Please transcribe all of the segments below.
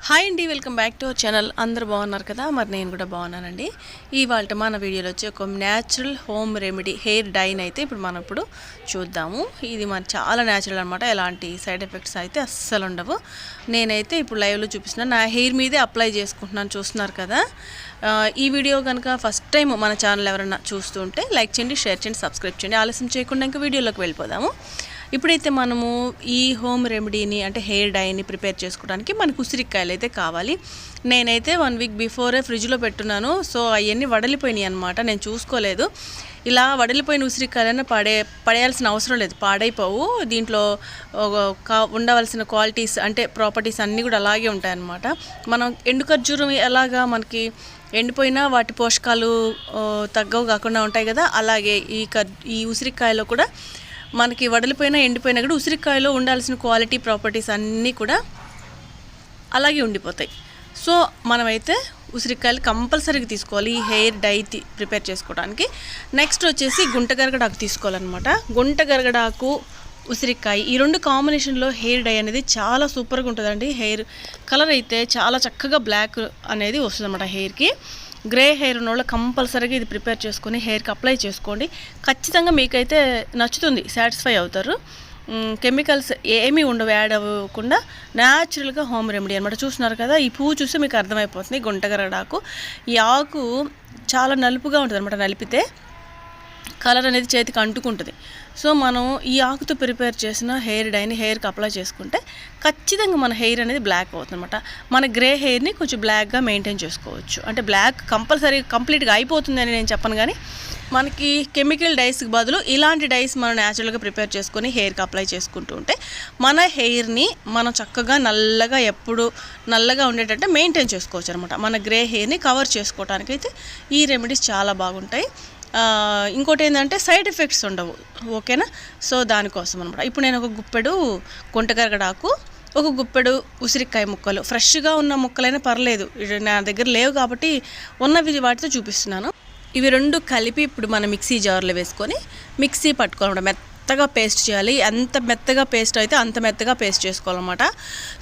Hi అండి, welcome back to our channel. అందరూ బాగున్నారు కదా? మరి నేను కూడా బాగున్నానండి. ఇవాళ మన వీడియోలో వచ్చి ఒక న్యాచురల్ హోమ్ రెమెడీ హెయిర్ డైని అయితే మనం ఇప్పుడు చూద్దాము. ఇది చాలా న్యాచురల్ అనమాట. ఎలాంటి సైడ్ ఎఫెక్ట్స్ అయితే అస్సలు ఉండవు. నేనైతే ఇప్పుడు లైవ్లో చూపిస్తున్నాను, నా హెయిర్ మీదే అప్లై చేసుకుంటున్నాను. చూస్తున్నారు కదా. ఈ వీడియో కనుక ఫస్ట్ టైం మన ఛానల్ ఎవరైనా చూస్తుంటే లైక్ చేయండి, షేర్ చేయండి, సబ్స్క్రైబ్ చేయండి. ఆలస్యం చేయకుండా ఇంకా వీడియోలోకి వెళ్ళిపోదాము. ఇప్పుడైతే మనము ఈ హోమ్ రెమెడీని అంటే హెయిర్ డైని ప్రిపేర్ చేసుకోవడానికి మనకు ఉసిరికాయలు అయితే కావాలి. నేనైతే 1 వీక్ బిఫోరే ఫ్రిడ్జ్లో పెట్టున్నాను. సో అవన్నీ వడలిపోయినాయి అనమాట. నేను చూసుకోలేదు. ఇలా వడలిపోయిన ఉసిరికాయలైనా పడేయాల్సిన అవసరం లేదు, పాడైపోవు. దీంట్లో ఉండవలసిన క్వాలిటీస్ అంటే ప్రాపర్టీస్ అన్నీ కూడా అలాగే ఉంటాయన్నమాట. మనం ఎండు ఖర్జూరం ఎలాగా మనకి ఎండిపోయినా వాటి పోషకాలు తగ్గవు కాకుండా ఉంటాయి కదా, అలాగే ఈ ఉసిరికాయలో కూడా మనకి వడలిపోయినా ఎండిపోయినా కూడా ఉసిరికాయలో ఉండాల్సిన క్వాలిటీ ప్రాపర్టీస్ అన్నీ కూడా అలాగే ఉండిపోతాయి. సో మనమైతే ఉసిరికాయలు కంపల్సరీగా తీసుకోవాలి ఈ హెయిర్ డై ప్రిపేర్ చేసుకోవడానికి. నెక్స్ట్ వచ్చేసి గుంటగరగడాకు తీసుకోవాలన్నమాట. గుంటగరగడాకు ఉసిరికాయ ఈ రెండు కాంబినేషన్లో హెయిర్ డై అనేది చాలా సూపర్గా ఉంటుందండి. హెయిర్ కలర్ అయితే చాలా చక్కగా బ్లాక్ అనేది వస్తుంది అన్నమాట. హెయిర్కి గ్రే హెయిర్ ఉన్న వాళ్ళు కంపల్సరీగా ఇది ప్రిపేర్ చేసుకొని హెయిర్కి అప్లై చేసుకోండి. ఖచ్చితంగా మీకైతే నచ్చుతుంది, సాటిస్ఫై అవుతారు. కెమికల్స్ ఏమీ ఉండవు, యాడ్ అవ్వకుండా న్యాచురల్గా హోమ్ రెమెడీ అనమాట. చూస్తున్నారు కదా, ఈ పువ్వు చూస్తే మీకు అర్థమైపోతుంది. గుంటగరడాకు ఈ ఆకు చాలా నలుపుగా ఉంటుంది అనమాట. నలిపితే కలర్ అనేది చేతికి అంటుకుంటుంది. సో మనం ఈ ఆకుతో ప్రిపేర్ చేసిన హెయిర్ డైని హెయిర్కి అప్లై చేసుకుంటే ఖచ్చితంగా మన హెయిర్ అనేది బ్లాక్ అవుతుంది అనమాట. మన గ్రే హెయిర్ని కొంచెం బ్లాక్గా మెయింటైన్ చేసుకోవచ్చు. అంటే బ్లాక్ కంపల్సరీ కంప్లీట్గా అయిపోతుంది అని నేను చెప్పను, కానీ మనకి కెమికల్ డైస్కి బదులు ఇలాంటి డైస్ మనం న్యాచురల్గా ప్రిపేర్ చేసుకొని హెయిర్కి అప్లై చేసుకుంటూ ఉంటే మన హెయిర్ని మనం చక్కగా నల్లగా ఎప్పుడు నల్లగా ఉండేటట్టు మెయింటైన్ చేసుకోవచ్చు అనమాట. మన గ్రే హెయిర్ని కవర్ చేసుకోవడానికి అయితే ఈ రెమెడీస్ చాలా బాగుంటాయి. ఇంకోటి ఏంటంటే సైడ్ ఎఫెక్ట్స్ ఉండవు, ఓకేనా? సో దానికోసం అనమాట. ఇప్పుడు నేను ఒక గుప్పెడు గుంటగరగడాకు, ఒక గుప్పెడు ఉసిరికాయ ముక్కలు, ఫ్రెష్గా ఉన్న ముక్కలైనా పర్లేదు, నా దగ్గర లేవు కాబట్టి ఉన్నవి వాటితో చూపిస్తున్నాను. ఇవి రెండు కలిపి ఇప్పుడు మనం మిక్సీ జార్లో వేసుకొని మిక్సీ పట్టుకోవాలన్నమాట. మెత్తగా పేస్ట్ చేయాలి. ఎంత మెత్తగా పేస్ట్ అయితే అంత మెత్తగా పేస్ట్ చేసుకోవాలన్నమాట.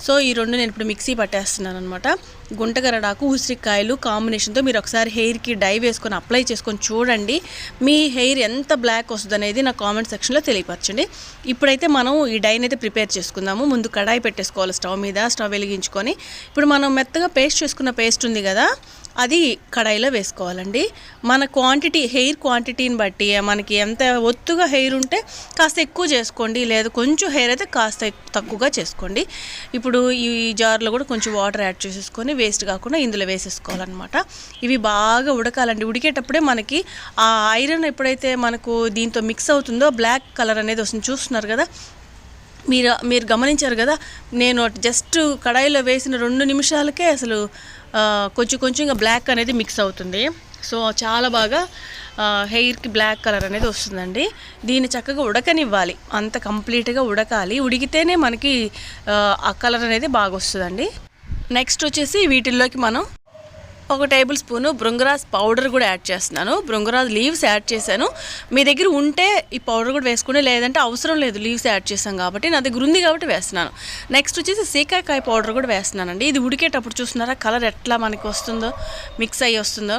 సో ఈ రెండు నేను ఇప్పుడు మిక్సీ పట్టేస్తున్నాను అనమాట. గుంటగరడాకు ఉసిరికాయలు కాంబినేషన్తో మీరు ఒకసారి హెయిర్కి డై వేసుకొని అప్లై చేసుకొని చూడండి. మీ హెయిర్ ఎంత బ్లాక్ వస్తుంది అనేది నా కామెంట్ సెక్షన్లో తెలియపరచండి. ఇప్పుడైతే మనం ఈ డైని అయితే ప్రిపేర్ చేసుకుందాము. ముందు కడాయి పెట్టేసుకోవాలి స్టవ్ మీద. స్టవ్ వెలిగించుకొని ఇప్పుడు మనం మెత్తగా పేస్ట్ చేసుకున్న పేస్ట్ ఉంది కదా, అది కడాయిలో వేసుకోవాలండి. మన క్వాంటిటీ హెయిర్ క్వాంటిటీని బట్టి మనకి ఎంత ఒత్తుగా హెయిర్ ఉంటే కాస్త ఎక్కువ చేసుకోండి, లేదా కొంచెం హెయిర్ అయితే కాస్త తక్కువగా చేసుకోండి. ఇప్పుడు ఈ జార్లో కూడా కొంచెం వాటర్ యాడ్ చేసేసుకొని వేస్ట్ కాకుండా ఇందులో వేసేసుకోవాలన్నమాట. ఇవి బాగా ఉడకాలండి. ఉడికేటప్పుడే మనకి ఆ ఐరన్ ఎప్పుడైతే మనకు దీంతో మిక్స్ అవుతుందో బ్లాక్ కలర్ అనేది వస్తుంది. చూస్తున్నారు కదా, మీరు గమనించారు కదా, నేను జస్ట్ కడాయిలో వేసిన 2 నిమిషాలకే అసలు కొంచెంగా బ్లాక్ అనేది మిక్స్ అవుతుంది. సో చాలా బాగా హెయిర్కి బ్లాక్ కలర్ అనేది వస్తుందండి. దీన్ని చక్కగా ఉడకనివ్వాలి, అంత కంప్లీట్గా ఉడకాలి. ఉడికితేనే మనకి ఆ కలర్ అనేది బాగా వస్తుందండి. నెక్స్ట్ వచ్చేసి వీటిల్లోకి మనం 1 టేబుల్ స్పూను బృంగరాజ్ పౌడర్ కూడా యాడ్ చేస్తున్నాను. బృంగరాజ్ లీవ్స్ యాడ్ చేశాను. మీ దగ్గర ఉంటే ఈ పౌడర్ కూడా వేసుకుని, లేదంటే అవసరం లేదు, లీవ్స్ యాడ్ చేసాం కాబట్టి. నా దగ్గర ఉంది కాబట్టి వేస్తున్నాను. నెక్స్ట్ వచ్చేసి సీకాకాయ పౌడర్ కూడా వేస్తున్నానండి. ఇది ఉడికేటప్పుడు చూస్తున్నారా కలర్ ఎట్లా మనకి వస్తుందో, మిక్స్ అయ్యి వస్తుందో,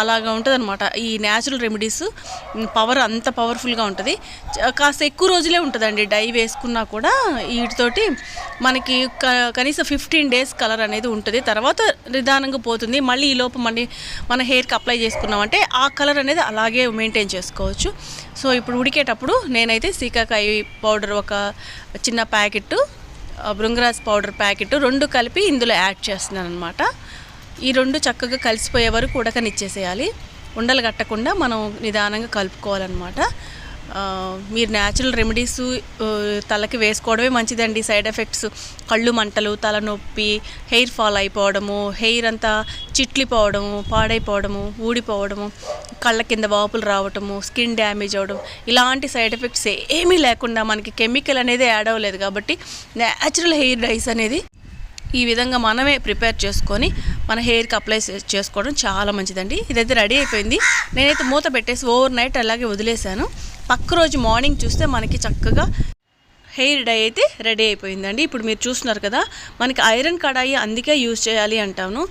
అలాగా ఉంటుంది అనమాట. ఈ న్యాచురల్ రెమెడీస్ పవర్ అంత పవర్ఫుల్గా ఉంటుంది. కాస్త ఎక్కువ రోజులే ఉంటుందండి డై వేసుకున్నా కూడా. వీటితోటి మనకి కనీసం 15 days కలర్ అనేది ఉంటుంది. తర్వాత నిదానంగా పోతుంది. మళ్ళీ ఈ లోపు మన హెయిర్కి అప్లై చేసుకున్నామంటే ఆ కలర్ అనేది అలాగే మెయింటైన్ చేసుకోవచ్చు. సో ఇప్పుడు ఉడికేటప్పుడు నేనైతే సీకాకాయ పౌడర్ ఒక చిన్న ప్యాకెట్, బృంగరాజ్ పౌడర్ ప్యాకెట్ 2 కలిపి ఇందులో యాడ్ చేస్తున్నాను అనమాట. ఈ 2 చక్కగా కలిసిపోయే వరకు ఉడకనిచ్చేసేయాలి. ఉండలు కట్టకుండా మనం నిదానంగా కలుపుకోవాలన్నమాట. మీరు న్యాచురల్ రెమెడీస్ తలకి వేసుకోవడమే మంచిదండి. సైడ్ ఎఫెక్ట్స్ కళ్ళు మంటలు, తలనొప్పి, హెయిర్ ఫాల్ అయిపోవడము, హెయిర్ అంతా చిట్లిపోవడము, పాడైపోవడము, ఊడిపోవడము, కళ్ళ కింద వాపులు రావటము, స్కిన్ డ్యామేజ్ అవ్వడం, ఇలాంటి సైడ్ ఎఫెక్ట్స్ ఏమీ లేకుండా మనకి కెమికల్ అనేది యాడ్ అవ్వలేదు కాబట్టి న్యాచురల్ హెయిర్ డైస్ అనేది ఈ విధంగా మనమే ప్రిపేర్ చేసుకొని మన హెయిర్కి అప్లై చేసుకోవడం చాలా మంచిదండి. ఇదైతే రెడీ అయిపోయింది. నేనైతే మూత పెట్టేసి ఓవర్ నైట్ అలాగే వదిలేశాను. పక్క రోజు మార్నింగ్ చూస్తే మనకి చక్కగా హెయిర్ డై అయితే రెడీ అయిపోయిందండి. ఇప్పుడు మీరు చూస్తున్నారు కదా, మనకి ఐరన్ కడాయి అందుకే యూజ్ చేయాలి అంటాను.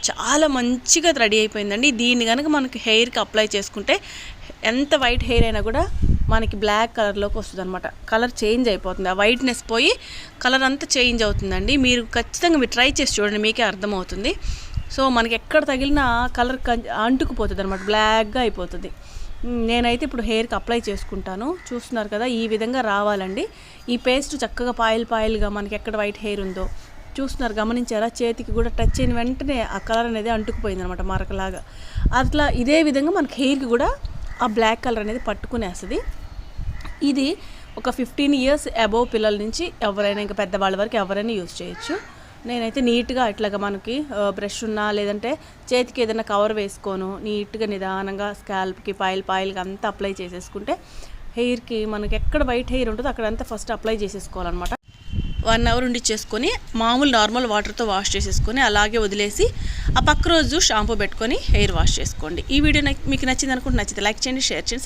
చాలా మంచిగా రెడీ అయిపోయిందండి. దీన్ని కనుక మనకి హెయిర్కి అప్లై చేసుకుంటే ఎంత వైట్ హెయిర్ అయినా కూడా మనకి బ్లాక్ కలర్లోకి వస్తుంది అనమాట. కలర్ చేంజ్ అయిపోతుంది, ఆ వైట్నెస్ పోయి కలర్ అంతా చేంజ్ అవుతుందండి. మీరు ఖచ్చితంగా మీరు ట్రై చేసి చూడండి, మీకే అర్థమవుతుంది. సో మనకి ఎక్కడ తగిలినా కలర్ అంటుకుపోతుంది అనమాట, బ్లాక్గా అయిపోతుంది. నేనైతే ఇప్పుడు హెయిర్కి అప్లై చేసుకుంటాను. చూస్తున్నారు కదా, ఈ విధంగా రావాలండి. ఈ పేస్ట్ చక్కగా పాయిల్గా మనకి ఎక్కడ వైట్ హెయిర్ ఉందో చూస్తున్నారు, గమనించారా? చేతికి కూడా టచ్ అయిన వెంటనే ఆ కలర్ అనేది అంటుకుపోయింది అనమాట, మరకలాగా. అట్లా ఇదే విధంగా మనకి హెయిర్కి కూడా ఆ బ్లాక్ కలర్ అనేది పట్టుకునేస్తుంది. ఇది ఒక 15 years అబోవ్ పిల్లల నుంచి ఎవరైనా, ఇంకా పెద్దవాళ్ళ వరకు ఎవరైనా యూజ్ చేయొచ్చు. నేనైతే నీట్గా ఇట్లాగా మనకి బ్రష్ ఉన్నా లేదంటే చేతికి ఏదైనా కవర్ వేసుకోను నీట్గా నిదానంగా స్కాల్ప్కి పాయిల్గా అంతా అప్లై చేసేసుకుంటే హెయిర్కి మనకి ఎక్కడ వైట్ హెయిర్ ఉంటుందో అక్కడంతా ఫస్ట్ అప్లై చేసేసుకోవాలన్నమాట. 1 hour ఉండిచ్చేసుకొని మామూలు నార్మల్ వాటర్తో వాష్ చేసేసుకొని అలాగే వదిలేసి ఆ పక్క రోజు షాంపూ పెట్టుకొని హెయిర్ వాష్ చేసుకోండి. ఈ వీడియో మీకు నచ్చింది అనుకుంటే నచ్చితే లైక్ చేయండి, షేర్ చేయండి.